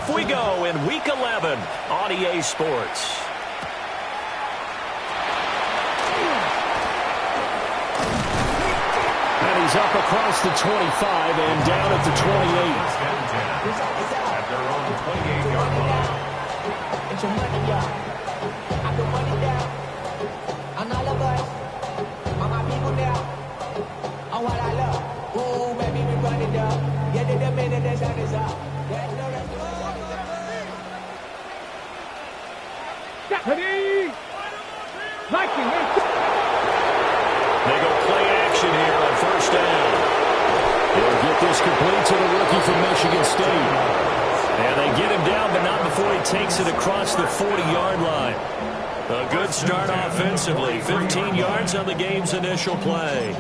Off we go in Week 11 on EA Sports. And he's up across the 25 and down at the 28. At their own 28-yard line. It's your money, y'all. I put money down on all of us, on my people now, on what I love. Ooh, baby, we run it up. Yeah, the minute the sun is up. There's no rest. Ready? Liking it. They go play action here on first down. They'll get this complete to the rookie from Michigan State. And they get him down, but not before he takes it across the 40-yard line. A good start offensively. 15 yards on the game's initial play.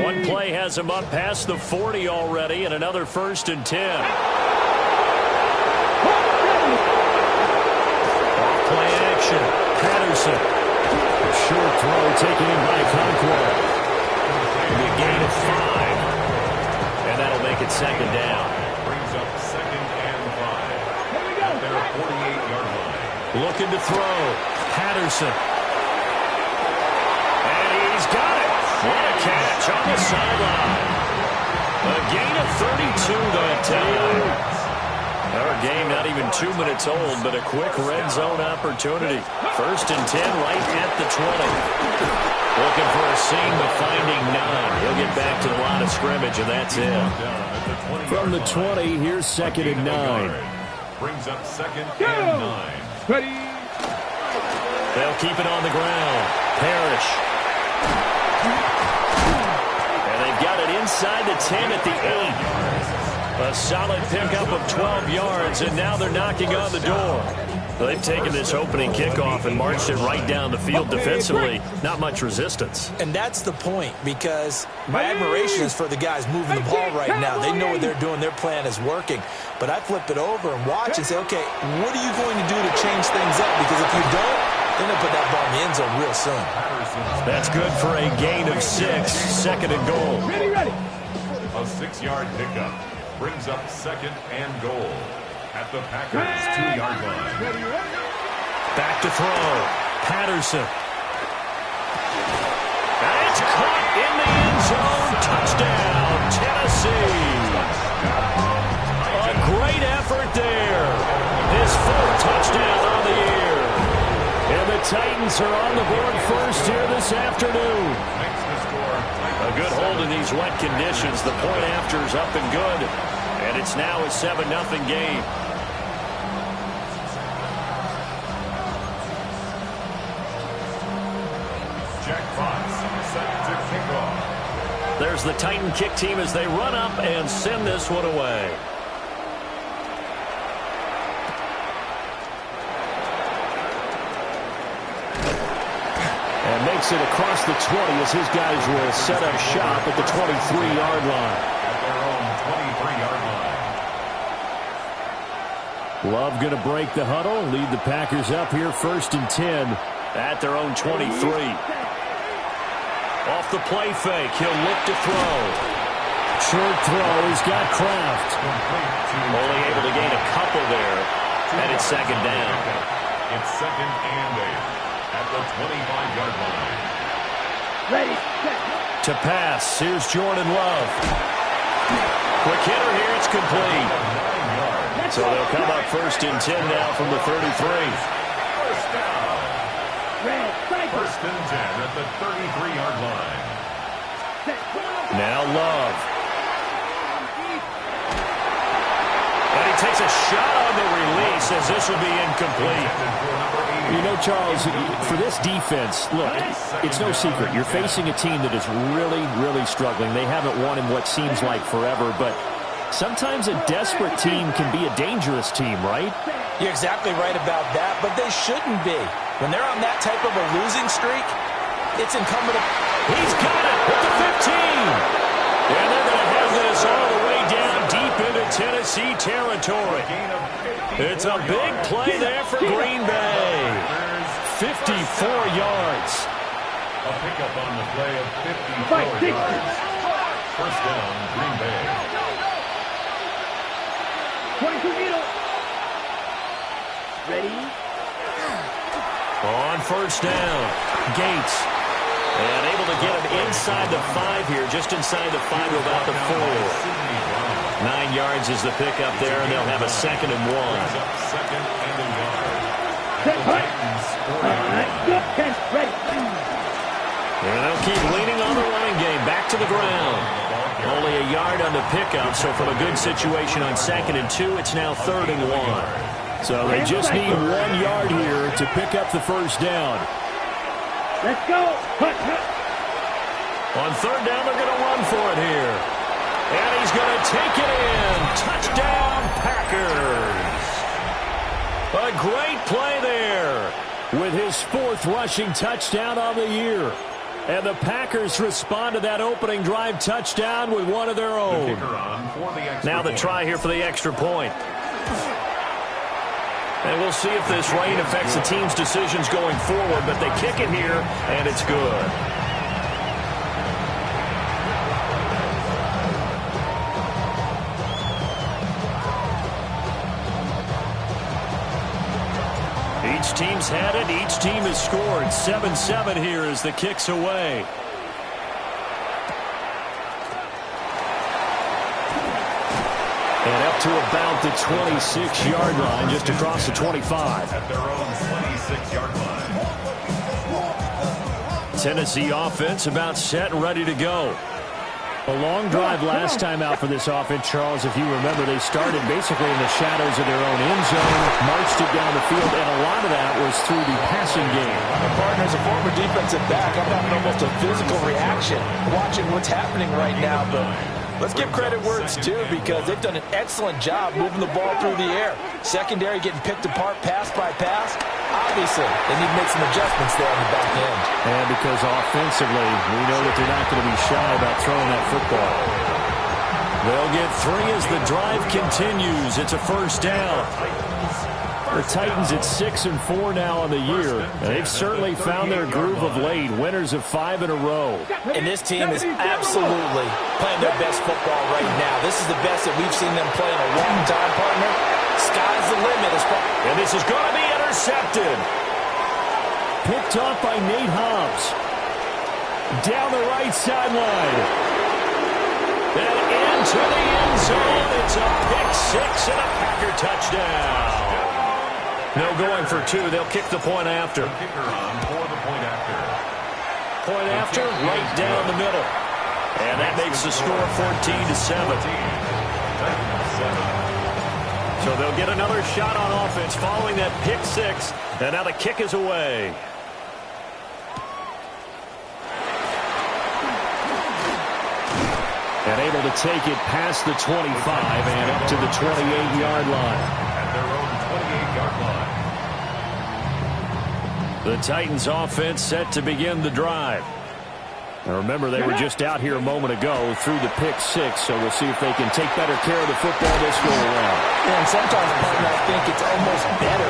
One play has him up past the 40 already, and another 1st and 10. Play action. Patterson. A short throw taken in by Conquer. A gain of 5. And that'll make it 2nd down. Brings up 2nd and 5. At their 48-yard line. Looking to throw. Patterson. And he's got it. What a catch on the sideline. A gain of 32 that time. Our game not even 2 minutes old, but a quick red zone opportunity. 1st and 10 right at the 20. Looking for a seam, but finding none. He'll get back to the line of scrimmage, and that's it. From the 20, here's 2nd and 9. Brings up 2nd and 9. Ready? They'll keep it on the ground. Parrish. And they've got it inside the 10 at the 8. A solid pickup of 12 yards, and now they're knocking on the door. They've taken this opening kickoff and marched it right down the field defensively. Not much resistance. And that's the point, because my admiration is for the guys moving the ball right now. They know what they're doing. Their plan is working. But I flip it over and watch and say, okay, what are you going to do to change things up? Because if you don't, then they'll put that ball in the end zone real soon. That's good for a gain of 6. 2nd and goal. Ready. A 6-yard pickup. Brings up 2nd and goal at the Packers' 2-yard line. Back to throw. Patterson. That's caught in the end zone. Touchdown, Tennessee. A great effort there. His 4th touchdown on the year. And the Titans are on the board first here this afternoon. A good hold in these wet conditions. The point after is up and good. And it's now a 7-0 game. Jack Fox set to kick off. There's the Titan kick team as they run up and send this one away. And makes it across the 20 as his guys will set up shop at the 23-yard line. At their own 23-yard line. Love going to break the huddle, lead the Packers up here 1st and 10 at their own 23. Off the play fake, he'll look to throw. Short throw, he's got Kraft. Only able to gain a couple there, and it's 2nd down. It's 2nd and 8 at the 25-yard line. Ready. To pass, here's Jordan Love. Quick hitter here, it's complete. So they'll come up 1st and 10 now from the 33. First down. 1st and 10 at the 33-yard line. Now Love. And he takes a shot on the release as this will be incomplete. You know, Charles, for this defense, look, it's no secret. You're facing a team that is really, really struggling. They haven't won in what seems like forever, but sometimes a desperate team can be a dangerous team, right? You're exactly right about that, but they shouldn't be. When they're on that type of a losing streak, it's incumbent upon... He's got it at the 15. And they're going to have this all the way down deep into Tennessee territory. It's a big play there for Green Bay. 54 yards. A pickup on the play of 54 yards. First down, Green Bay. 22 needle. Ready? On first down, Gates. And able to get him inside the 5 here, just inside the 5 to about the 4. 9 yards is the pickup there, and they'll have a 2nd and 1. Second and 1. Set, good. 10, ready. And they'll keep leaning on the running game. Back to the ground. Only a yard on the pickup, so from a good situation on 2nd and 2, it's now 3rd and 1. So they just need 1 yard here to pick up the first down. Let's go. Hut, hut. On 3rd down, they're going to run for it here. And he's going to take it in. Touchdown, Packers. A great play there with his 4th rushing touchdown on the year. And the Packers respond to that opening drive touchdown with one of their own. Now the try here for the extra point. And we'll see if this rain affects the team's decisions going forward, but they kick it here, and it's good. Each team's had it. Each team has scored. 7-7 here as the kick's away. And up to about the 26-yard line, just across the 25. At their own 26-yard line. Tennessee offense about set and ready to go. A long drive last time out for this offense, Charles. If you remember, they started basically in the shadows of their own end zone, marched it down the field, and a lot of that was through the passing game. Partner, as a former defensive back, I'm having almost a physical reaction watching what's happening right now, but let's give credit where it's due because they've done an excellent job moving the ball through the air. Secondary getting picked apart pass by pass. Obviously, they need to make some adjustments there on the back end. And because offensively, we know that they're not going to be shy about throwing that football. They'll get 3 as the drive continues. It's a first down. The Titans at 6-4 now on the year. And they've certainly found their groove of late. Winners of 5 in a row. And this team is absolutely playing their best football right now. This is the best that we've seen them play in a long time, partner. Sky's the limit. And this is going to be intercepted. Picked off by Nate Hobbs. Down the right sideline. And into the end zone. It's a pick 6 and a Packer touchdown. No going for 2. They'll kick the point after. Kicker on for the point after. Point after, right down the middle. And that makes the score 14-7. So they'll get another shot on offense following that pick 6. And now the kick is away. And able to take it past the 25 and up to the 28-yard line. At their own 28-yard line. The Titans offense set to begin the drive. Now remember, they were just out here a moment ago through the pick 6, so we'll see if they can take better care of the football this go around. And sometimes, partner, I think it's almost better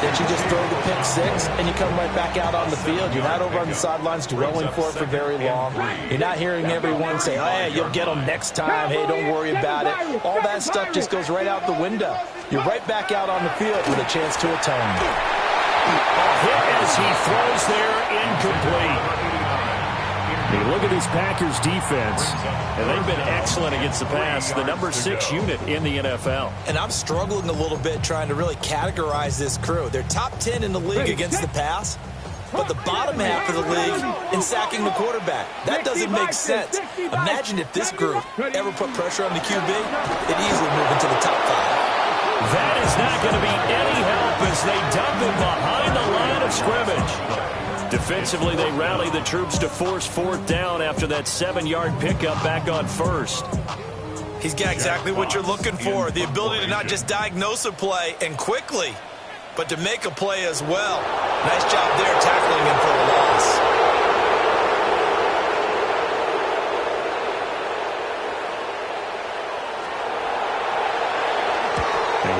that you just throw the pick 6 and you come right back out on the field. You're not over on the sidelines dwelling for it for very long. You're not hearing everyone say, oh, hey, you'll get them next time. Hey, don't worry about it. All that stuff just goes right out the window. You're right back out on the field with a chance to atone. A hit as he throws there, incomplete. You look at this Packers defense, and they've been excellent against the pass, the number 6 unit in the NFL. And I'm struggling a little bit trying to really categorize this crew. They're top 10 in the league against the pass, but the bottom half of the league in sacking the quarterback. That doesn't make sense. Imagine if this group ever put pressure on the QB, they'd easily move into the top 5. That is not going to be any help as they dump him behind the line of scrimmage. Defensively, they rally the troops to force 4th down after that 7-yard pickup back on 1st. He's got exactly what you're looking for, the ability to not just diagnose a play and quickly, but to make a play as well. Nice job there tackling him for the loss.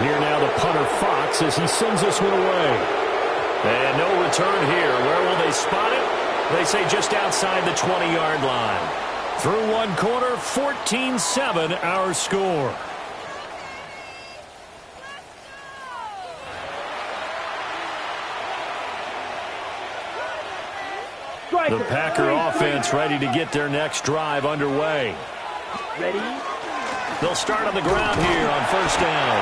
and here now the punter Fox as he sends this one away. And no return here. Where will they spot it? They say just outside the 20-yard line. Through one quarter, 14-7 our score. The Packer offense ready to get their next drive underway. Ready? They'll start on the ground here on first down.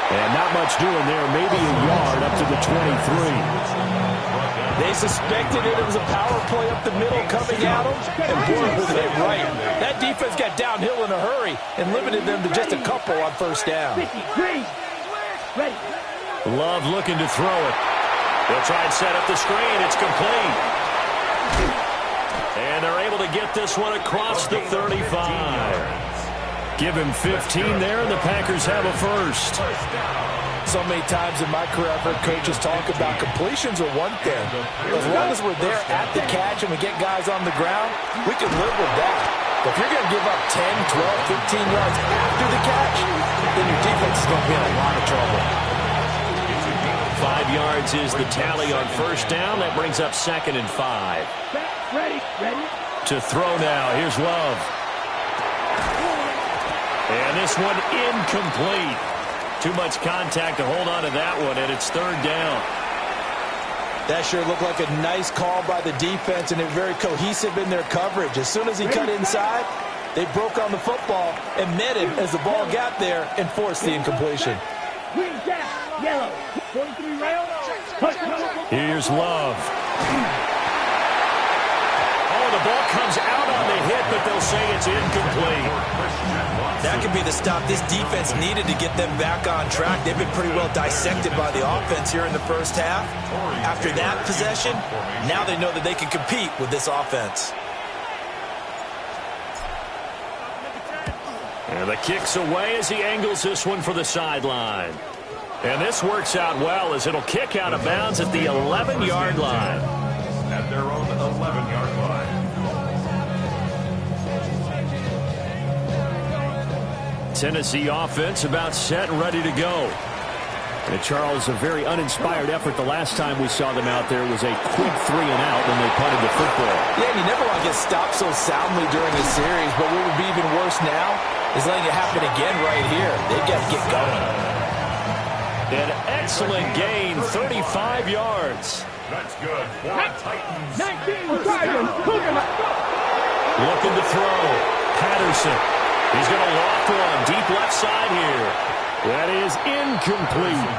And not much doing there, maybe a yard up to the 23. They suspected it was a power play up the middle coming at them, and boy, was they right. That defense got downhill in a hurry and limited them to just a couple on first down. 53. Ready. Love looking to throw it. They'll try and set up the screen. It's complete. And they're able to get this one across the 35. Give him 15 there, and the Packers have a first. So many times in my career, I've heard coaches talk about completions are one thing. As long as we're there at the catch and we get guys on the ground, we can live with that. But if you're going to give up 10, 12, 15 yards after the catch, then your defense is going to be in a lot of trouble. 5 yards is the tally on first down. That brings up 2nd and 5. Ready. Ready. To throw now. Here's Love. And this one incomplete. Too much contact to hold on to that one, and it's 3rd down. That sure looked like a nice call by the defense, and they're very cohesive in their coverage. As soon as he cut inside, they broke on the football and met him as the ball got there and forced the incompletion. Green down. Yellow. 43 round. Here's Love. Oh, the ball comes out on the hit, but they'll say it's incomplete. That could be the stop this defense needed to get them back on track. They've been pretty well dissected by the offense here in the first half. After that possession, now they know that they can compete with this offense. And the kick's away as he angles this one for the sideline. And this works out well as it'll kick out of bounds at the 11-yard line. At their own 11-yard line. Tennessee offense about set and ready to go. And Charles, a very uninspired effort. The last time we saw them out there was a quick 3 and out when they punted the football. Yeah, you never want to get stopped so soundly during a series, but what would be even worse now is letting it happen again right here. They've got to get going. An excellent gain, 35 yards. That's good. For Titans. 19 Looking to throw. Patterson. He's going to loft one deep left side here. That is incomplete.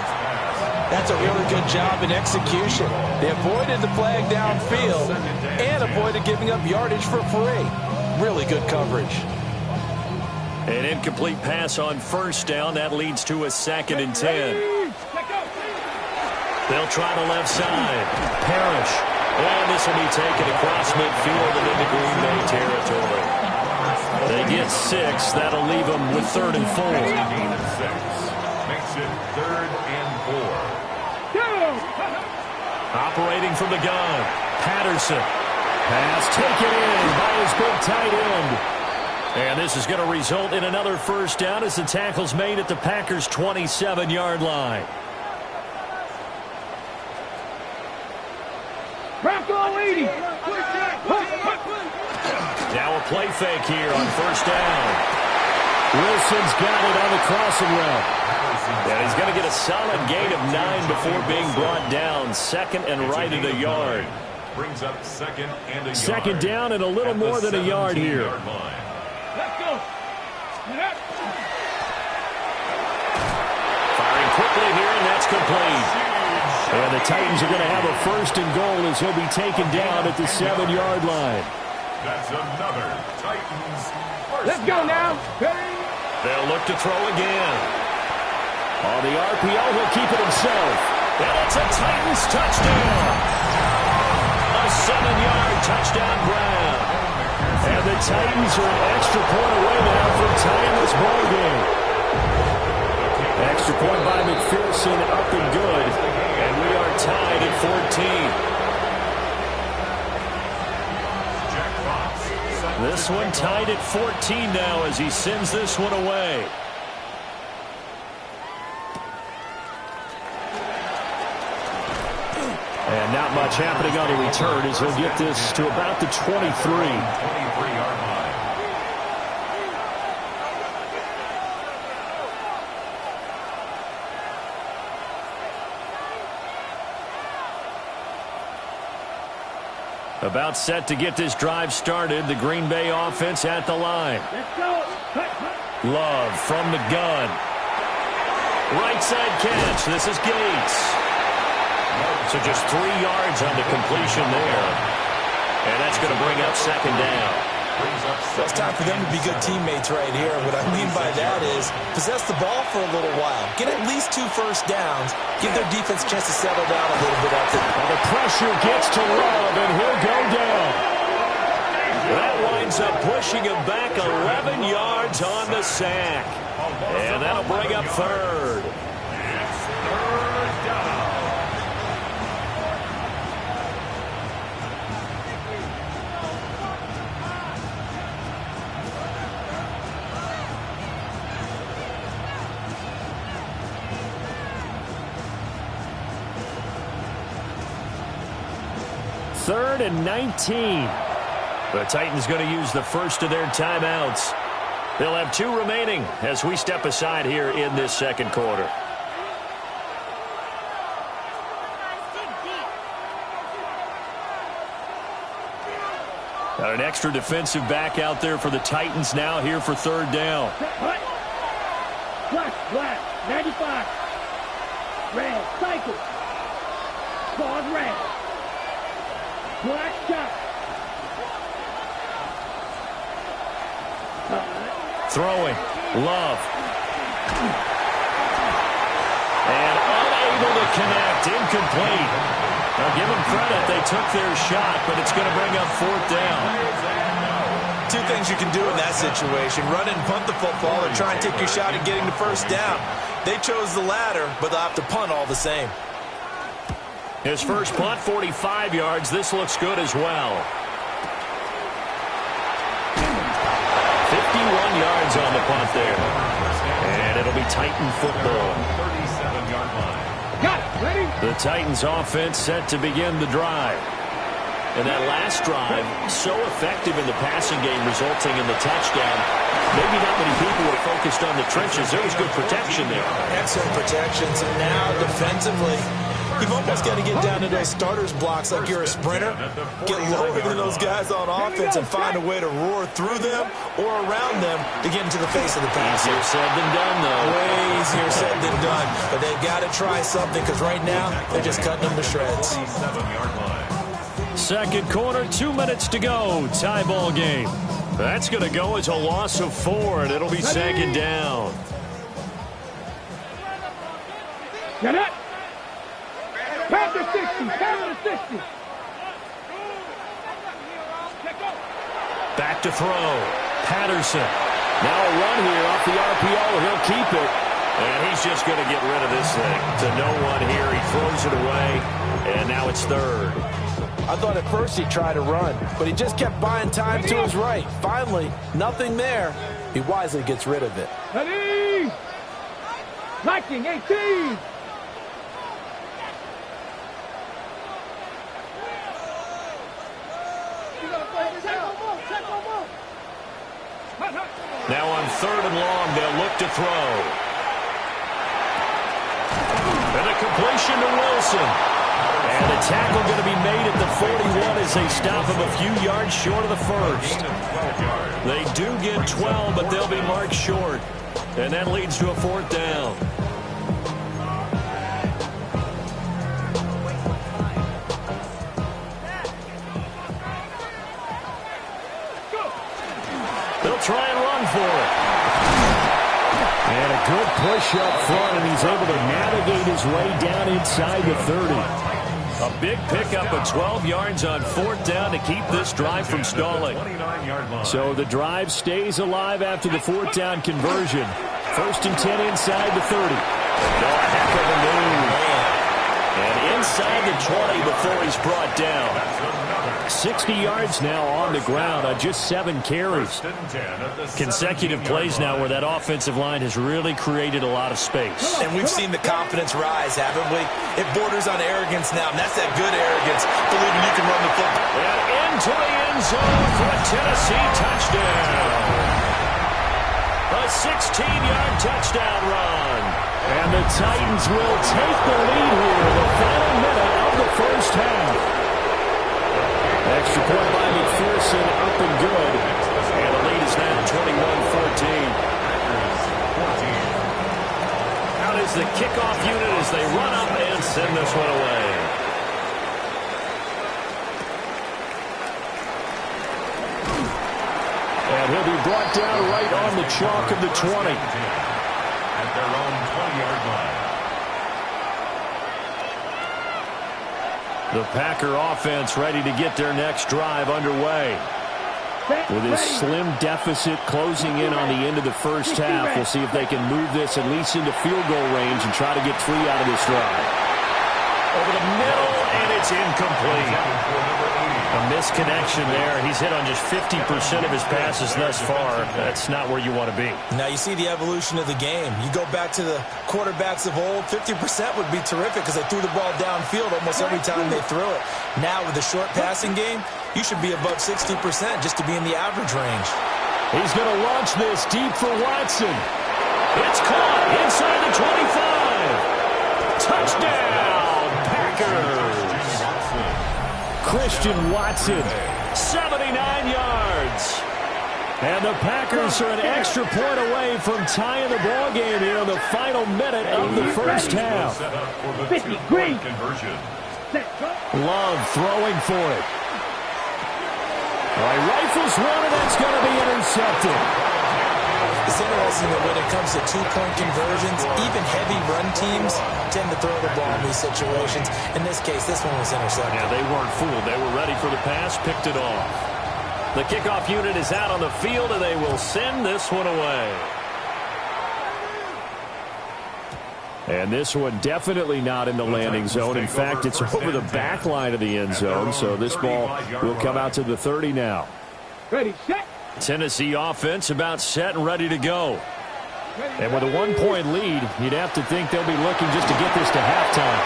That's a really good job in execution. They avoided the flag downfield and avoided giving up yardage for free. Really good coverage. An incomplete pass on first down. That leads to a 2nd and 10. They'll try the left side. Parrish. And this will be taken across midfield and into Green Bay territory. They get 6. That'll leave them with 3rd and 4. Gain of 6. Makes it 3rd and 4. Operating from the gun. Patterson. Pass taken in by his big tight end. And this is going to result in another first down as the tackle's made at the Packers' 27-yard line. Bronco 80. Now a play fake here on first down. Wilson's got it on the crossing route. And he's going to get a solid gain of 9 before being brought down. 2nd and right at a yard. Brings up 2nd and a yard. 2nd down and a little more than a yard here. Let's go. Firing quickly here, and that's complete. And the Titans are going to have a 1st and goal as he'll be taken down at the 7-yard line. That's another Titans first. Let's go now. They'll look to throw again. On the RPO, he'll keep it himself. And it's a Titans touchdown. A 7-yard touchdown grab. And the Titans are an extra point away now from tying this ball game. Extra point by McPherson, up and good. And we are tied at 14. This one tied at 14 now as he sends this one away. And not much happening on the return as he'll get this to about the 23. 23-yard line. About set to get this drive started. The Green Bay offense at the line. Let's go. Love from the gun. Right side catch. This is Gates. So just 3 yards on the completion there. And that's going to bring up second down. It's time for them to be good teammates right here. What I mean by that is possess the ball for a little while. Get at least 2 first downs. Give their defense a chance to settle down a little bit after. Well, the pressure gets to Love, and he'll go down. That winds up pushing him back 11 yards on the sack. And that'll bring up third. It's third down. Third and 19. The Titans going to use the first of their timeouts. They'll have 2 remaining as we step aside here in this second quarter. Got an extra defensive back out there for the Titans now here for third down. Black, 95. Red, cycle. Pause, red. Black shot. Throwing. Love. And unable to connect. Incomplete. Now give them credit. They took their shot, but it's going to bring up fourth down. 2 things you can do in that situation. Run and punt the football or try and take your shot at getting the first down. They chose the latter, but they'll have to punt all the same. His first punt, 45 yards. This looks good as well. 51 yards on the punt there. And it'll be Titan football. 37-yard line. Got it. Ready? The Titans offense set to begin the drive. And that last drive, so effective in the passing game, resulting in the touchdown. Maybe not many people were focused on the trenches. There was good protection there. Excellent protection. So now defensively, you've almost got to get down to those starters blocks like you're a sprinter. Get lower than those guys on offense and find a way to roar through them or around them to get into the face of the pass. Easier said than done, though. Way easier said than done. But they've got to try something because right now they're just cutting them to shreds. 37-yard line. Second quarter, 2 minutes to go. Tie ball game. That's going to go as a loss of 4, and it'll be second down. Get it. Pass to 60. Pass to 60. Back to throw. Patterson. Now a run here off the RPO. He'll keep it. And he's just going to get rid of this thing. To no one here. He throws it away. And now it's third. I thought at first he'd try to run, but he just kept buying time to his right. Finally, nothing there. He wisely gets rid of it. Ready. Liking 18. Now on third and long, they'll look to throw. And a completion to Wilson. And the tackle going to be made at the 41 as they stop him a few yards short of the first. They do get 12, but they'll be marked short. And that leads to a fourth down. They'll try and run for it. And a good push up front, and he's able to navigate his way down inside the 30. A big pickup of 12 yards on fourth down to keep this drive from stalling. So the drive stays alive after the fourth down conversion. First and 10 inside the 30. No, a heck of a move. And inside the 20 before he's brought down. 60 yards now on the ground on just 7 carries. Consecutive plays now where that offensive line has really created a lot of space. And we've seen the confidence rise, haven't we? It borders on arrogance now, and that's that good arrogance, believing you can run the football. And into the end zone for a Tennessee touchdown. A 16-yard touchdown run. And the Titans will take the lead here in the final minute of the first half. Extra point by McPherson, up and good. And the lead is now 21-14. Out is the kickoff unit as they run up and send this one away. And he'll be brought down right on the chalk of the 20. At their own 20-yard line. The Packer offense ready to get their next drive underway. With this slim deficit closing in on the end of the first half, we'll see if they can move this at least into field goal range and try to get 3 out of this drive. Over the middle, and it's incomplete. A misconnection there. He's hit on just 50% of his passes thus far. That's not where you want to be. Now you see the evolution of the game. You go back to the quarterbacks of old, 50% would be terrific because they threw the ball downfield almost every time they threw it. Now with the short passing game, you should be above 60% just to be in the average range. He's going to launch this deep for Watson. It's caught inside the 25. Touchdown, Packers. Christian Watson, 79 yards. And the Packers are an extra point away from tying the ball game here in the final minute of the first half. 50 green. Love throwing for it. All right, rifles one, and that's going to be intercepted. It's interesting that when it comes to two-point conversions, even heavy run teams tend to throw the ball in these situations. In this case, this one was intercepted. Yeah, they weren't fooled. They were ready for the pass, picked it off. The kickoff unit is out on the field, and they will send this one away. And this one definitely not in the landing zone. In fact, it's over the back line of the end zone, so this ball will come out to the 30 now. Ready, set. Tennessee offense about set and ready to go. And with a 1-point lead, you'd have to think they'll be looking just to get this to halftime.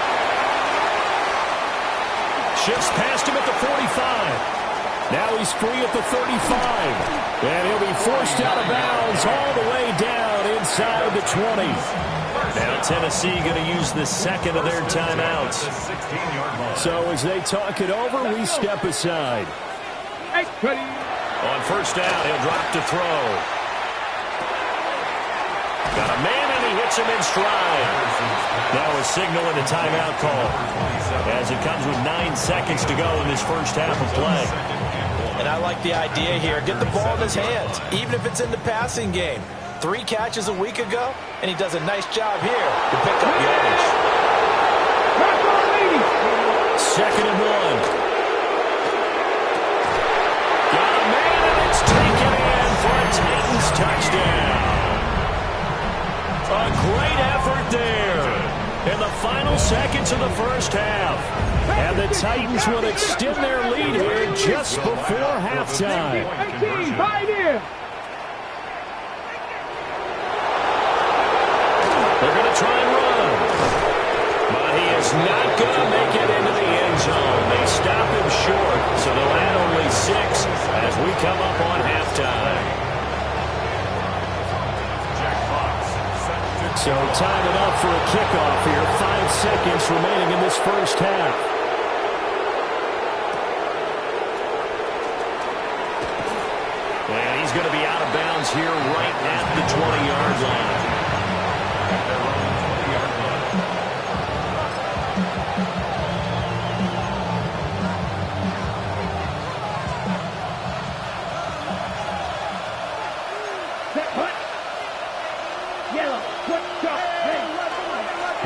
Shifts past him at the 45. Now he's free at the 35. And he'll be forced out of bounds all the way down inside the 20. Now Tennessee going to use the second of their timeouts. So as they talk it over, we step aside. On first down, he'll drop to throw. Got a man, and he hits him in stride. Now a signal and a timeout call as it comes with 9 seconds to go in this first half of play. And I like the idea here. Get the ball in his hands, even if it's in the passing game. 3 catches a week ago, and he does a nice job here to pick up yardage. Second and 1. Got a man, and it's taken in for a Titans touchdown. A great effort there in the final seconds of the first half. And the Titans will extend their lead here just before halftime. They're going to try and run. But he is not going to make it into the end zone. They stop him short, so they'll add only 6 as we come up on halftime. So time enough for a kickoff here. 5 seconds remaining in this first half. And he's going to be out of bounds here right at the 20-yard line.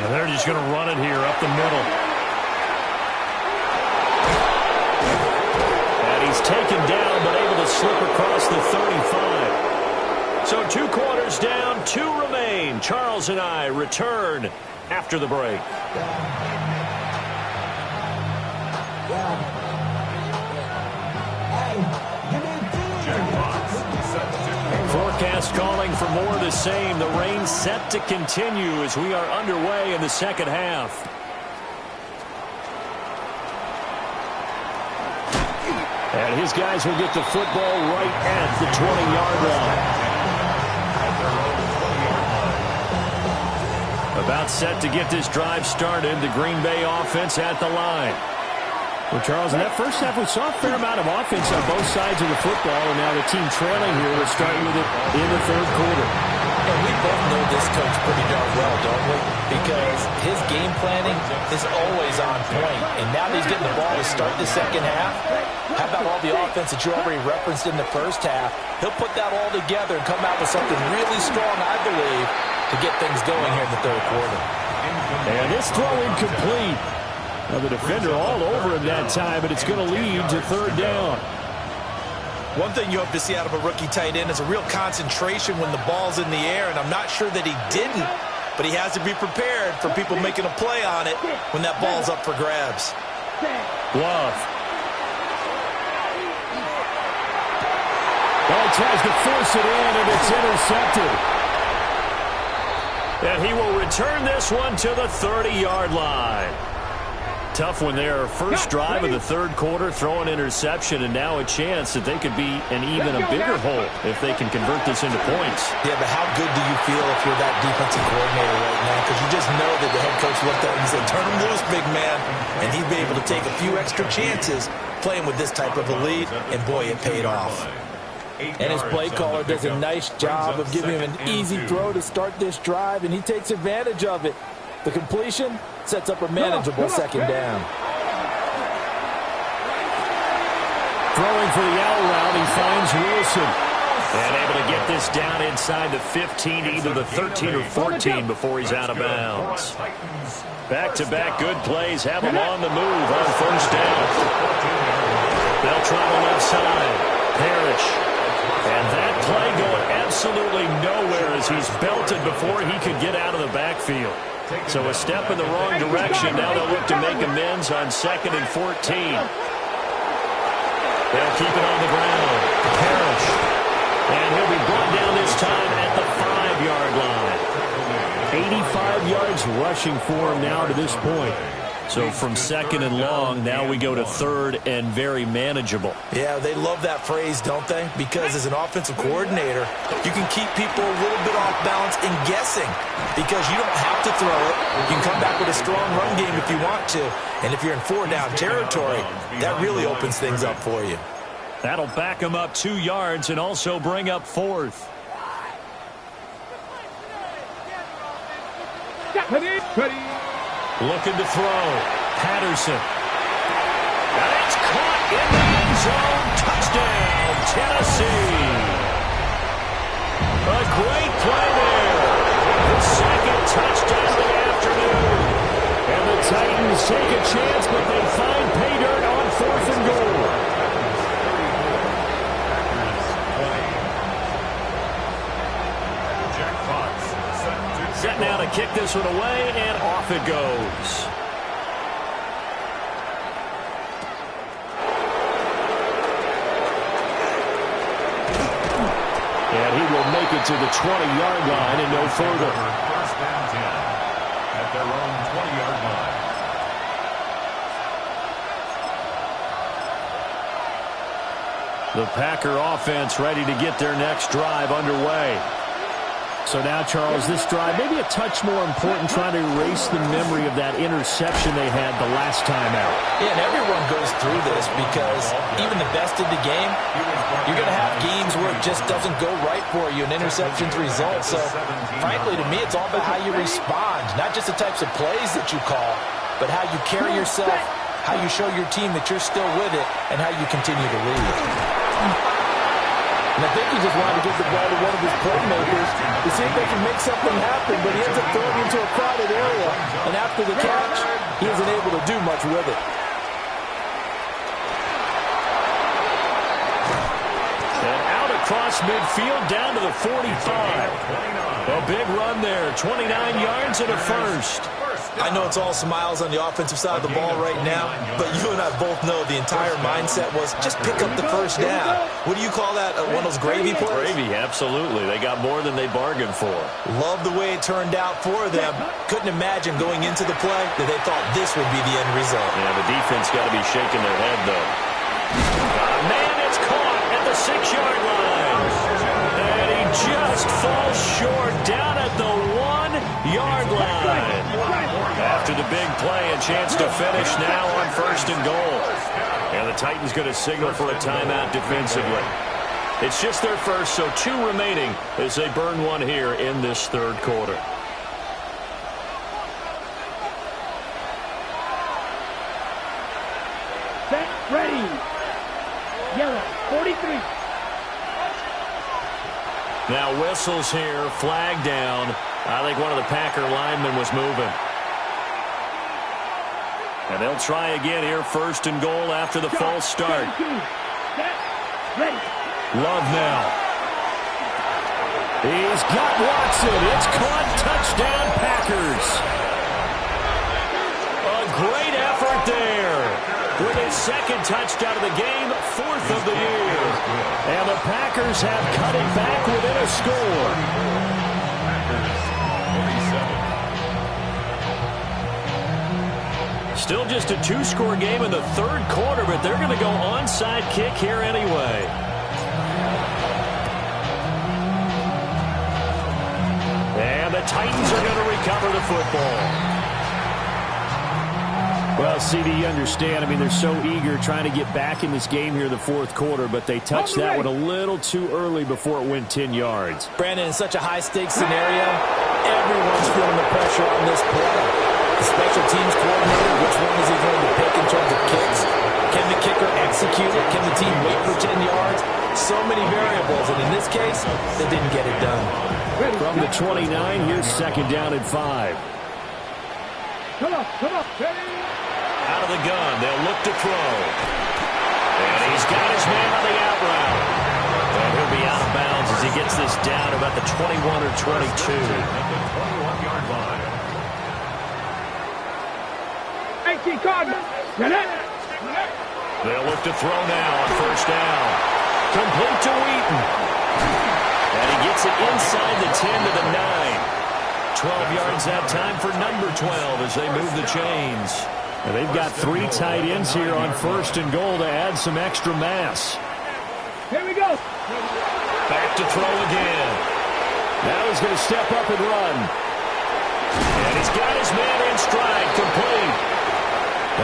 And they're just going to run it here up the middle. And he's taken down, but able to slip across the 35. So 2 quarters down, 2 remain. Charles and I return after the break. Forecast calling for more of the same. The rain set to continue as we are underway in the second half. And his guys will get the football right at the 20-yard line. About set to get this drive started. The Green Bay offense at the line. Well, Charles, in that first half, we saw a fair amount of offense on both sides of the football, and now the team trailing here will start with it in the third quarter. And we both know this coach pretty darn well, don't we? Because his game planning is always on point. And now that he's getting the ball to start the second half, how about all the offense that you already referenced in the first half? He'll put that all together and come out with something really strong, I believe, to get things going here in the third quarter. And this throw incomplete. Now the defender all over him that time, but it's going to lead to third down. One thing you hope to see out of a rookie tight end is a real concentration when the ball's in the air, and I'm not sure that he didn't, but he has to be prepared for people making a play on it when that ball's up for grabs. Love. Well, he tries to force it in, and it's intercepted. And he will return this one to the 30-yard line. Tough one there. First drive of the third quarter, throw an interception, and now a chance that they could be in even a bigger hole if they can convert this into points. Yeah, but how good do you feel if you're that defensive coordinator right now? Because you just know that the head coach looked at him and said, turn him loose, big man. And he'd be able to take a few extra chances playing with this type of a lead, and boy, it paid off. And his play caller does a nice job of giving him an easy throw to start this drive, and he takes advantage of it. The completion sets up a manageable second down. Throwing for the out route, he finds Wilson. And able to get this down inside the 15, either the 13 or 14 before he's out of bounds. Back-to-back good plays have him on the move on first down. They'll try the left side. Parrish. And that play going absolutely nowhere as he's belted before he could get out of the backfield. So a step in the wrong direction. Now they'll look to make amends on 2nd and 14. They'll keep it on the ground. Parrish. And he'll be brought down this time at the 5-yard line. 85 yards rushing for him now to this point. So from 2nd and long, now we go to 3rd and very manageable. Yeah, they love that phrase, don't they? Because as an offensive coordinator, you can keep people a little bit off balance and guessing because you don't have to throw it. You can come back with a strong run game if you want to. And if you're in 4-down territory, that really opens things up for you. That'll back him up 2 yards and also bring up 4th. Looking to throw. Patterson. And it's caught in the end zone. Touchdown, Tennessee. A great play there. The second touchdown of the afternoon. And the Titans take a chance, but they find pay dirt on 4th and goal. Set now to kick this one away, and off it goes. And he will make it to the 20-yard line and no further. First down 10 at their own 20-yard line. The Packer offense ready to get their next drive underway. So now, Charles, this drive maybe a touch more important, trying to erase the memory of that interception they had the last time out. Yeah, and everyone goes through this because even the best in the game, you're going to have games where it just doesn't go right for you and interceptions result. So, frankly, to me, it's all about how you respond, not just the types of plays that you call, but how you carry yourself, how you show your team that you're still with it, and how you continue to lead. And I think he just wanted to give the ball to one of his playmakers to see if they can make something happen, but he ends up throwing into a crowded area, and after the catch, he isn't able to do much with it. And out across midfield, down to the 45. A big run there, 29 yards and a first. I know it's all smiles on the offensive side of the ball right now, but you and I both know the entire mindset was just pick up the first down. What do you call that? One of those gravy plays? Gravy, absolutely. They got more than they bargained for. Love the way it turned out for them. Couldn't imagine going into the play that they thought this would be the end result. Yeah, the defense got to be shaking their head, though. Man, it's caught at the 6-yard line. And he just falls short down at the 1 yard line. After the big play, a chance to finish now on 1st and goal. And the Titans going to signal for a timeout defensively. It's just their first, so 2 remaining as they burn one here in this 3rd quarter. Set, ready. Yellow, 43. Now whistles here, flag down. I think one of the Packer linemen was moving. And they'll try again here, 1st and goal after the false start. Set, ready. Love now. He's got Watson. It's caught. Touchdown, Packers. A great effort there. With his 2nd touchdown of the game, 4th of the year. And the Packers have cut it back within a score. Still just a 2-score game in the 3rd quarter, but they're going to go onside kick here anyway. And the Titans are going to recover the football. Well, CD, you understand. I mean, they're so eager trying to get back in this game here in the 4th quarter, but they touched that one a little too early before it went 10 yards. Brandon, in such a high-stakes scenario, everyone's feeling the pressure on this play. The special teams coordinator, which one is he going to pick in terms of kicks? Can the kicker execute it? Can the team wait for 10 yards? So many variables, and in this case, they didn't get it done. From the 29, here's 2nd down and 5. Come on, come on. Out of the gun, they'll look to throw. And he's got his man on the out route. And he'll be out of bounds as he gets this down about the 21 or 22. At the 21-yard line. 18 Cardinals. Get it. They'll look to throw now on 1st down. Complete to Wheaton. And he gets it inside the 10 to the 9. 12 yards that time for number 12 as they move the chains. And they've got 3 tight ends here on 1st and goal to add some extra mass. Here we go. Back to throw again. Now he's going to step up and run. And he's got his man in stride, complete.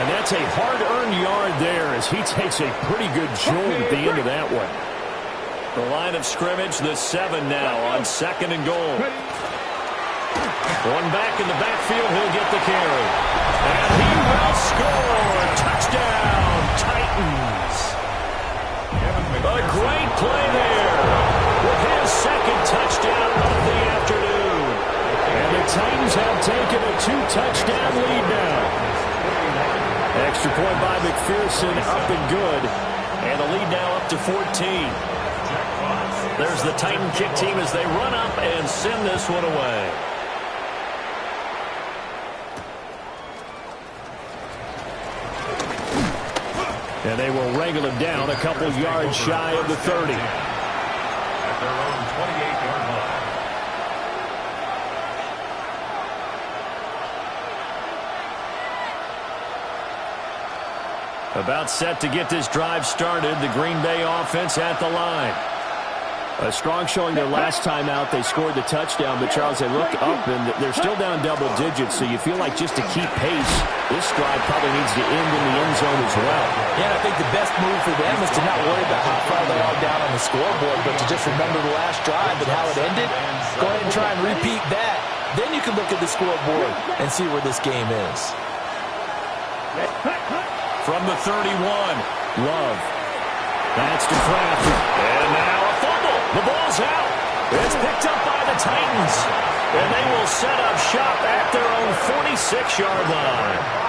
And that's a hard-earned yard there as he takes a pretty good jolt at the end of that one. The line of scrimmage, the 7 now on 2nd and goal. One back in the backfield, he'll get the carry. And he will score. Touchdown, Titans. A great play there with his 2nd touchdown of the afternoon. And the Titans have taken a 2-touchdown lead now. Extra point by McPherson, up and good. And the lead now up to 14. There's the Titan kick team as they run up and send this one away. And they will wrangle him down a couple yards shy of the 30. At their own 28-yard line. About set to get this drive started. The Green Bay offense at the line. A strong showing their last time out. They scored the touchdown, but Charles, they look up and they're still down double digits, so you feel like just to keep pace, this drive probably needs to end in the end zone as well. Yeah, I think the best move for them is to not worry about how far they are down on the scoreboard, but to just remember the last drive and how it ended. Go ahead and try and repeat that. Then you can look at the scoreboard and see where this game is. From the 31, Love. That's to Kraft. and now a fumble. The ball's out. It's picked up by the Titans. And they will set up shop at their own 46-yard line.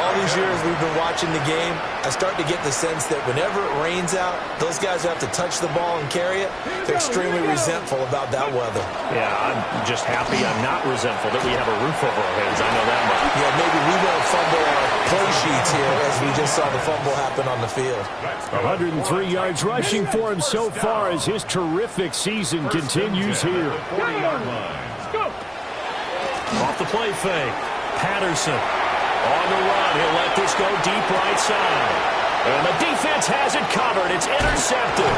All these years we've been watching the game, I start to get the sense that whenever it rains out, those guys who have to touch the ball and carry it, they're extremely resentful about that weather. Yeah, I'm just happy I'm not resentful that we have a roof over our heads. I know that much. Yeah, maybe we won't fumble our play sheets here as we just saw the fumble happen on the field. 103 yards rushing for him so far as his terrific season continues here. Off the play fake. Patterson on the run. He'll let this go deep right side. And the defense has it covered. It's intercepted.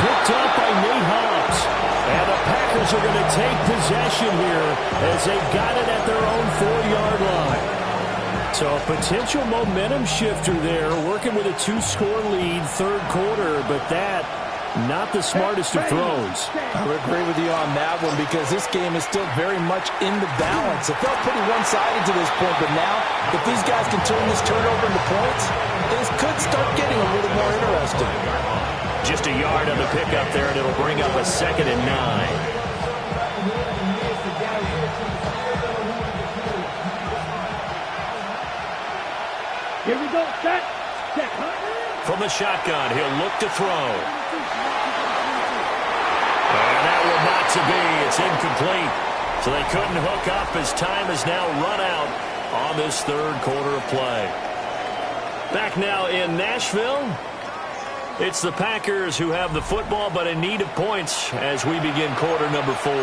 picked up by Nate Hobbs. And the Packers are going to take possession here as they got it at their own 4-yard line. So a potential momentum shifter there, working with a 2-score lead, third quarter, but that, not the smartest of throws. I would agree with you on that one because this game is still very much in the balance. It felt pretty one-sided to this point, but now, if these guys can turn this turnover into points, this could start getting a little more interesting. Just a yard on the pickup there, and it'll bring up a 2nd and 9. Here we go. Set. From the shotgun, he'll look to throw. And that will not to be. It's incomplete. So they couldn't hook up as time has now run out on this third quarter of play. Back now in Nashville. It's the Packers who have the football, but in need of points as we begin quarter number 4.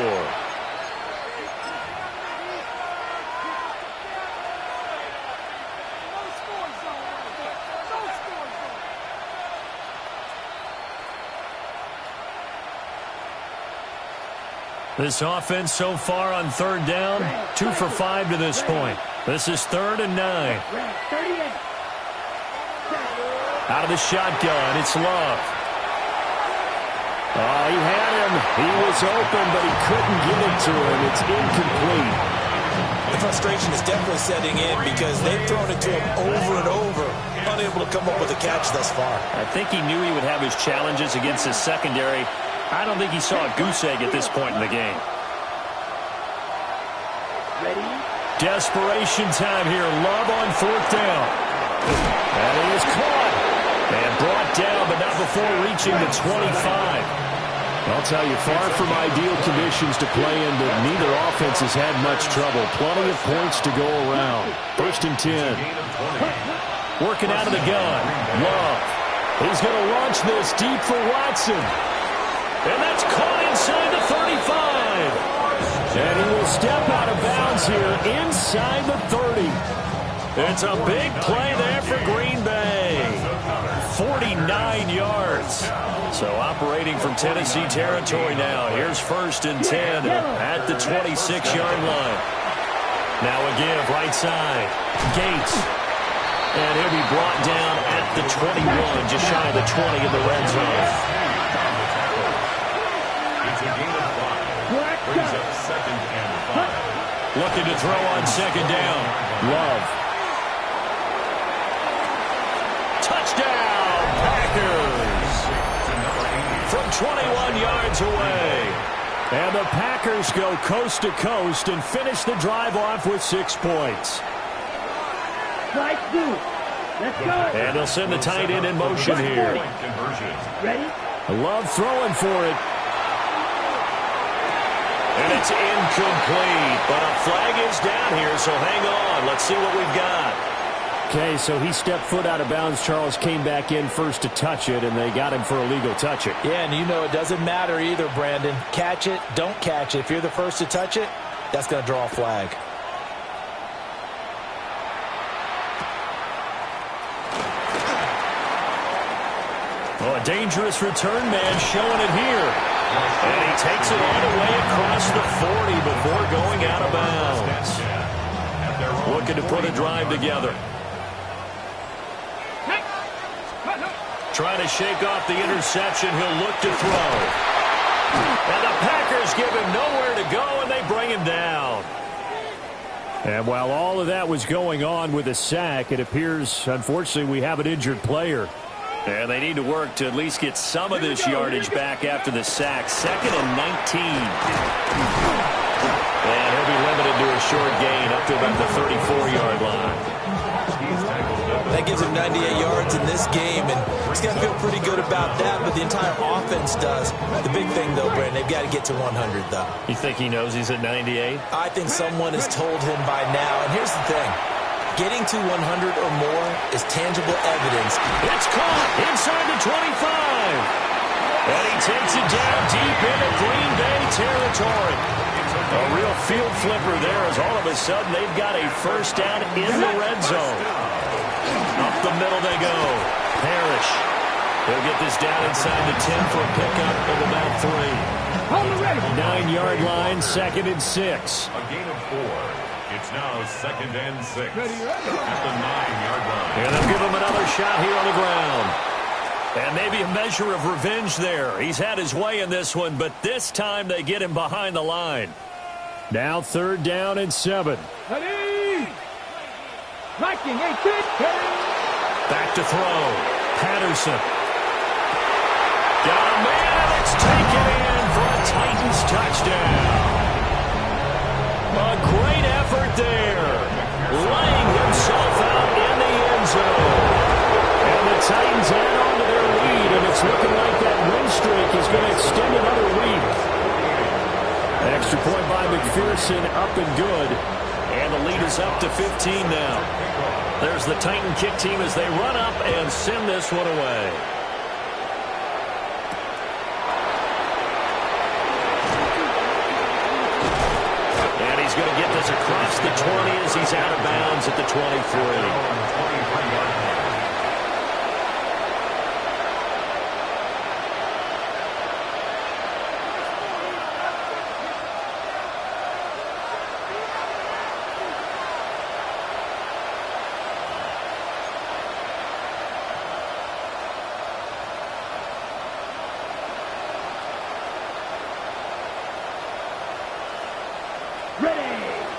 This offense so far on third down, 2 for 5 to this point. This is 3rd and 9. Out of the shotgun, it's Love. Oh, he had him. He was open, but he couldn't get it to him. It's incomplete. The frustration is definitely setting in because they've thrown it to him over and over, unable to come up with a catch thus far. I think he knew he would have his challenges against his secondary. I don't think he saw a goose egg at this point in the game. Ready? Desperation time here. Love on 4th down. And he is caught. And brought down, but not before reaching the 25. I'll tell you, far from ideal conditions to play in, but neither offense has had much trouble. Plenty of points to go around. 1st and 10. Working out of the gun. Love. He's going to launch this deep for Watson. And that's caught inside the 35. And he will step out of bounds here inside the 30. It's a big play there for Green Bay. 49 yards. So operating from Tennessee territory now. Here's 1st and 10 at the 26-yard line. Now a give right side. Gates. And he'll be brought down at the 21, just shy of the 20 in the red zone. It's a gain of 5. Brings up 2nd and 5. Looking to throw on 2nd down. Love. Touchdown, Packers! From 21 yards away. And the Packers go coast to coast and finish the drive off with 6 points. Strike 2. Let's go. And they'll send the tight end in motion here. Ready? Love throwing for it. And it's incomplete, but a flag is down here, so hang on. Let's see what we've got. Okay, so he stepped foot out of bounds. Charles came back in first to touch it, and they got him for a legal touch it. Yeah, and you know it doesn't matter either, Brandon. Catch it, don't catch it. If you're the first to touch it, that's going to draw a flag. Oh, a dangerous return man showing it here. And he takes it all the way across the 40 before going out of bounds. Looking to put a drive together. Trying to shake off the interception. He'll look to throw. And the Packers give him nowhere to go, and they bring him down. And while all of that was going on with a sack, it appears, unfortunately, we have an injured player. And they need to work to at least get some of this yardage back after the sack. 2nd and 19. And he'll be limited to a short gain up to about the 34-yard line. That gives him 98 yards in this game, and he's going to feel pretty good about that, but the entire offense does. The big thing, though, Brandon, they've got to get to 100, though. You think he knows he's at 98? I think someone has told him by now, and here's the thing. Getting to 100 or more is tangible evidence. It's caught inside the 25. And he takes it down deep into Green Bay territory. A real field flipper there as all of a sudden they've got a first down in the red zone. Up the middle they go. Parrish. He'll get this down inside the 10 for a pickup of about 3. 9-yard line, 2nd and 6. A gain of 4. It's now 2nd and 6 at the 9-yard line. And they'll give him another shot here on the ground. And maybe a measure of revenge there. He's had his way in this one, but this time they get him behind the line. Now 3rd down and 7. Back to throw. Patterson. Got a man, and it's taken in for a Titans touchdown. A great effort there. Laying himself out in the end zone. And the Titans add on to their lead, and it's looking like that win streak is going to extend another week. Extra point by McPherson, up and good. And the lead is up to 15 now. There's the Titan kick team as they run up and send this one away. And he's going to get this across the 20 as he's out of bounds at the 23.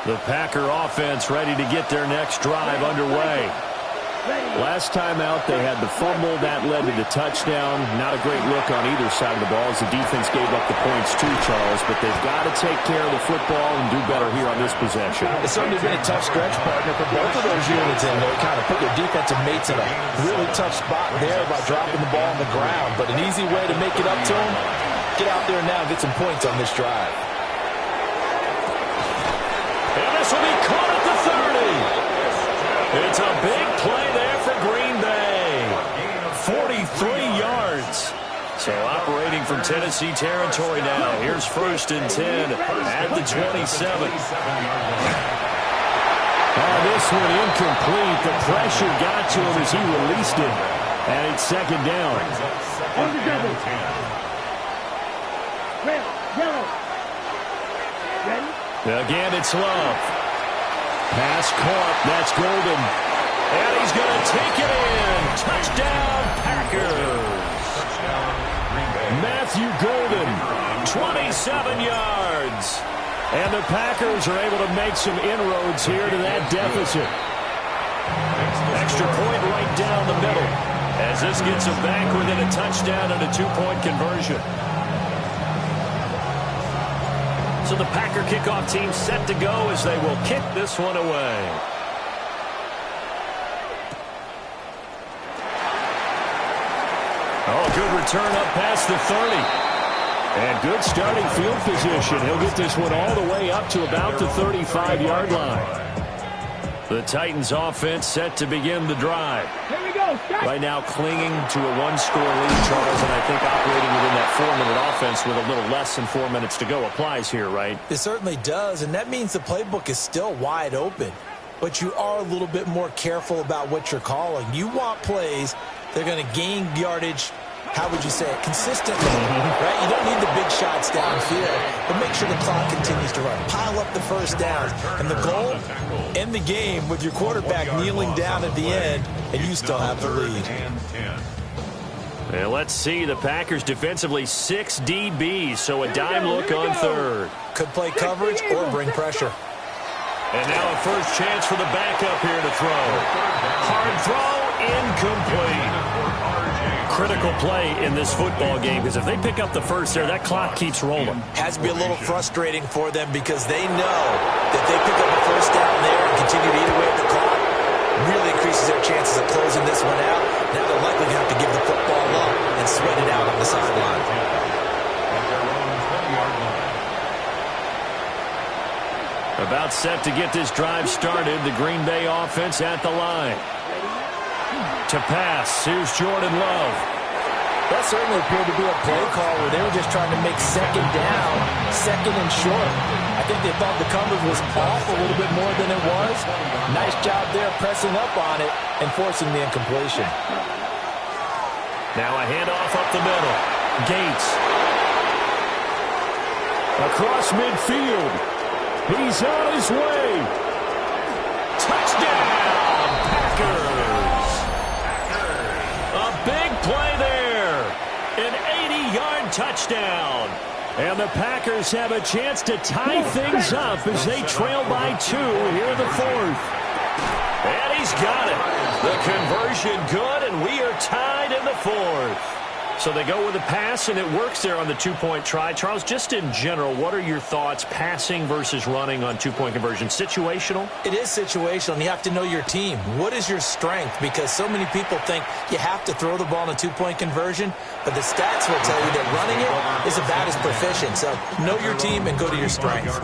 The Packer offense ready to get their next drive underway. Last time out, they had the fumble. That led to the touchdown. Not a great look on either side of the ball as the defense gave up the points too, Charles. But they've got to take care of the football and do better here on this possession. It's certainly been a tough stretch, partner, for both of those units. And they kind of put their defensive mates in a really tough spot there by dropping the ball on the ground. But an easy way to make it up to them, get out there now and get some points on this drive. This will be caught at the 30. It's a big play there for Green Bay. 43 yards. So operating from Tennessee territory now. Here's 1st and 10 at the 27. This one incomplete. The pressure got to him as he released it. And it's 2nd down. Again, it's Love. Pass caught. That's Golden. And he's going to take it in. Touchdown, Packers. Matthew Golden, 27 yards. And the Packers are able to make some inroads here to that deficit. Extra point right down the middle as this gets them back within a touchdown and a 2-point conversion. So the Packer kickoff team set to go as they will kick this one away. Oh, good return up past the 30. And good starting field position. He'll get this one all the way up to about the 35-yard line. The Titans offense set to begin the drive. Here we go. Right now clinging to a 1-score lead, Charles, and I think operating within that 4-minute offense with a little less than 4 minutes to go applies here, right? It certainly does, and that means the playbook is still wide open. But you are a little bit more careful about what you're calling. You want plays that are going to gain yardage, how would you say it, consistently, right? You don't need the big shots downfield, but make sure the clock continues to run. Pile up the first downs. And the goal, end the game with your quarterback kneeling down at the end, and you still have the lead. And let's see, the Packers defensively 6 DBs, so a dime look on 3rd. Could play coverage or bring pressure. And now a first chance for the backup here to throw. Hard throw, incomplete. Critical play in this football game, because if they pick up the first there, that clock keeps rolling. Has to be a little frustrating for them because they know that they pick up the first down there and continue to eat away at the clock. Really increases their chances of closing this one out. Now they're likely going to have to give the football up and sweat it out on the sideline. About set to get this drive started. The Green Bay offense at the line. To pass, here's Jordan Love. That certainly appeared to be a play call where they were just trying to make 2nd down, 2nd and short. I think they thought the coverage was off a little bit more than it was. Nice job there pressing up on it and forcing the incompletion. Now a handoff up the middle. Gates. Across midfield. He's on his way. Touchdown, Packers. A big play there. An 80-yard touchdown. And the Packers have a chance to tie things up as they trail by 2 here in the 4th. And he's got it. The conversion good, and we are tied in the 4th. So they go with a pass, and it works there on the 2-point try. Charles, just in general, what are your thoughts passing versus running on 2-point conversion? Situational? It is situational, and you have to know your team. What is your strength? Because so many people think you have to throw the ball in a 2-point conversion, but the stats will tell you that running it is about as proficient. So know your team and go to your strength.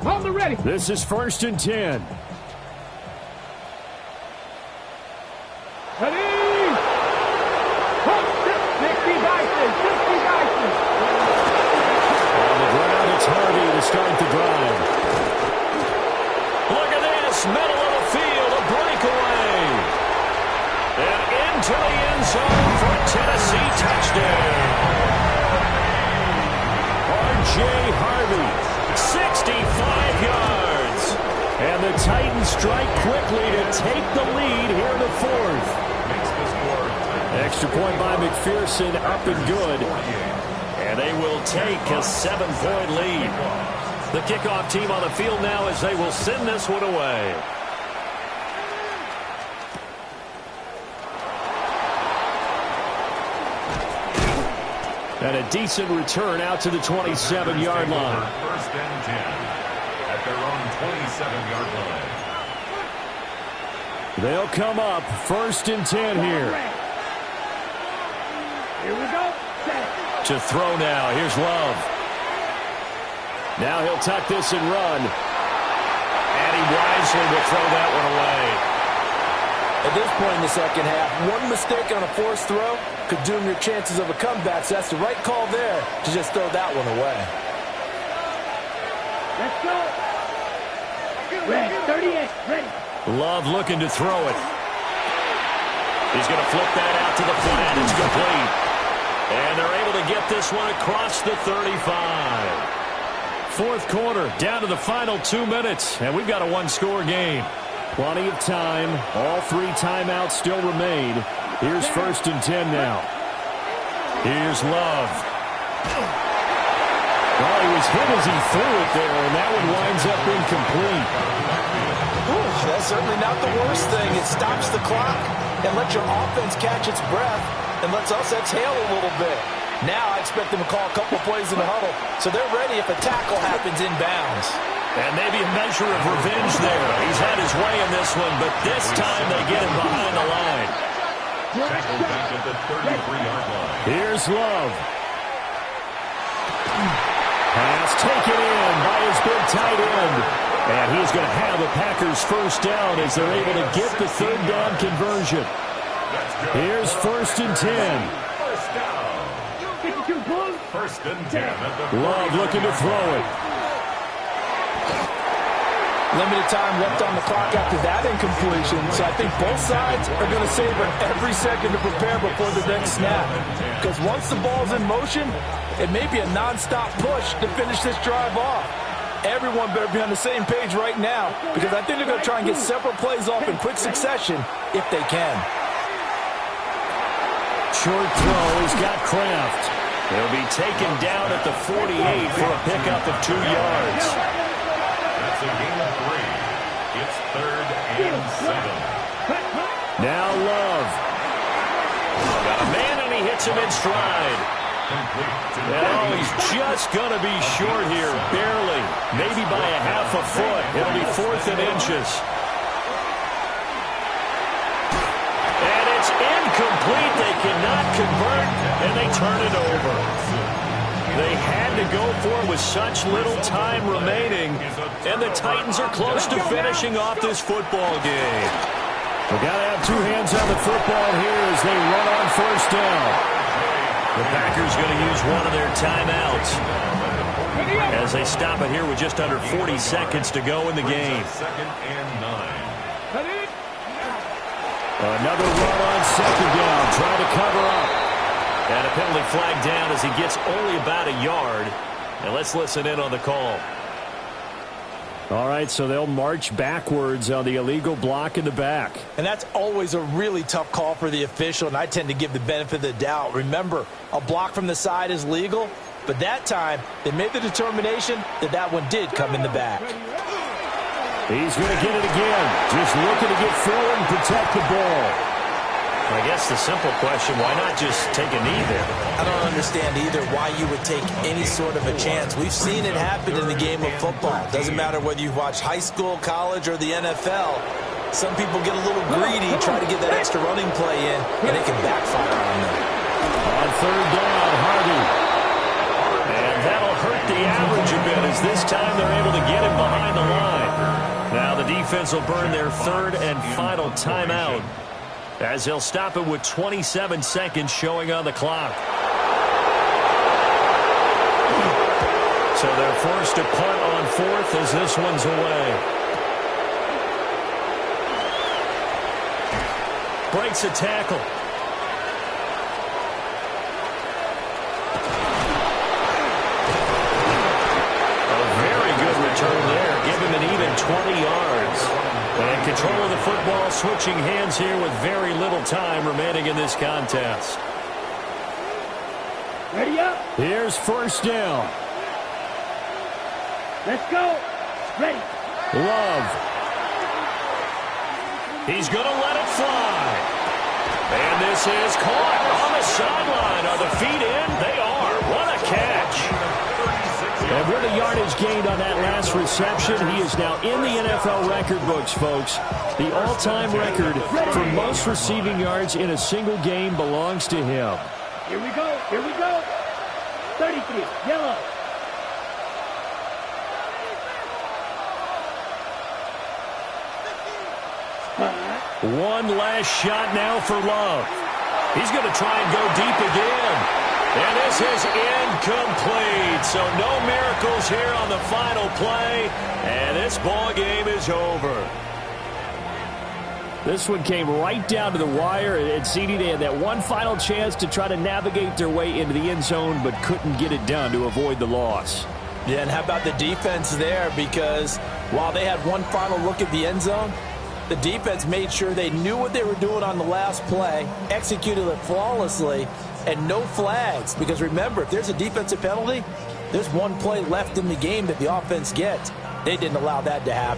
Hold it ready. This is 1st and 10. Ready? 60 dices. On the ground, it's Harvey to start the drive. Look at this, middle of the field, a breakaway. And into the end zone for a Tennessee touchdown. R.J. Harvey, 65 yards. And the Titans strike quickly to take the lead here in the 4th. Extra point by McPherson, up and good. And they will take a 7-point lead. The kickoff team on the field now as they will send this one away. And a decent return out to the 27-yard line. 1st and 10 at their own 27-yard line. They'll come up 1st and 10 here. Here we go. To throw now. Here's Love. Now he'll tuck this and run. And he wisely will throw that one away. At this point in the second half, one mistake on a forced throw could doom your chances of a comeback. So that's the right call there to just throw that one away. Let's go. Ready. 38. Ready. Love looking to throw it. He's going to flip that out to the flat. It's complete. And they're able to get this one across the 35. 4th quarter, down to the final 2 minutes. And we've got a one-score game. Plenty of time. All 3 timeouts still remain. Here's 1st and 10 now. Here's Love. Well, he was hit as he threw it there, and that one winds up incomplete. Ooh, that's certainly not the worst thing. It stops the clock and lets your offense catch its breath and lets us exhale a little bit. Now I expect them to call a couple plays in the huddle, so they're ready if a tackle happens inbounds. And maybe a measure of revenge there. He's had his way in this one, but this time they get him behind the line. Tackle back at the 33-yard line. Here's Love. Pass taken in by his big tight end. And he's going to have the Packers 1st down as they're able to get the 3rd down conversion. Here's 1st and 10. 1st down. 1st and 10 at the Love looking to throw it. Limited time left on the clock after that incompletion, so I think both sides are going to savor every second to prepare before the next snap. Because once the ball's in motion, it may be a non-stop push to finish this drive off. Everyone better be on the same page right now, because I think they're going to try and get several plays off in quick succession if they can. Short throw, he's got Kraft. He'll be taken down at the 48 for a pickup of 2 yards. That's a gain of 3. It's 3rd and 7. Now Love. Got a man and he hits him in stride. Oh, he's just going to be short here, barely. Maybe by a half a foot. It'll be 4th and inches. And it's incomplete. They cannot convert, and they turn it over. They had to go for it with such little time remaining, and the Titans are close to finishing off this football game. We've got to have 2 hands on the football here as they run on 1st down. The Packers going to use one of their timeouts as they stop it here with just under 40 seconds to go in the game. 2nd and 9. Another run on second down, trying to cover up. And a penalty flag down as he gets only about a yard. And let's listen in on the call. All right, so they'll march backwards on the illegal block in the back. And that's always a really tough call for the official, and I tend to give the benefit of the doubt. Remember, a block from the side is legal, but that time they made the determination that that one did come in the back. He's going to get it again, just looking to get forward and protect the ball. I guess the simple question, why not just take a knee there? I don't understand either why you would take any sort of a chance. We've seen it happen in the game of football. Doesn't matter whether you've watched high school, college, or the NFL. Some people get a little greedy, try to get that extra running play in, and it can backfire on them. On third down, Hardy. And that'll hurt the average a bit as this time they're able to get him behind the line. Now the defense will burn their third and final timeout, as they'll stop it with 27 seconds showing on the clock. So they're forced to punt on fourth as this one's away. Breaks a tackle. A very good return there. Give him an even 20 yards. And control of the football switching hands here with very little time remaining in this contest. Ready up. Here's first down. Let's go. Ready. Love. He's going to let it fly. And this is caught on the sideline. Are the feet in? They are. What a catch. And with the yardage gained on that last reception, he is now in the NFL record books, folks. The all-time record for most receiving yards in a single game belongs to him. Here we go. Here we go. 33. Yellow. One last shot now for Love. He's going to try and go deep again. And this is incomplete. So no miracles here on the final play. And this ball game is over. This one came right down to the wire. And CD, they had that one final chance to try to navigate their way into the end zone, but couldn't get it done to avoid the loss. Yeah, and how about the defense there? Because while they had one final look at the end zone, the defense made sure they knew what they were doing on the last play, executed it flawlessly, and no flags. Because remember, if there's a defensive penalty, there's one play left in the game that the offense gets. They didn't allow that to happen.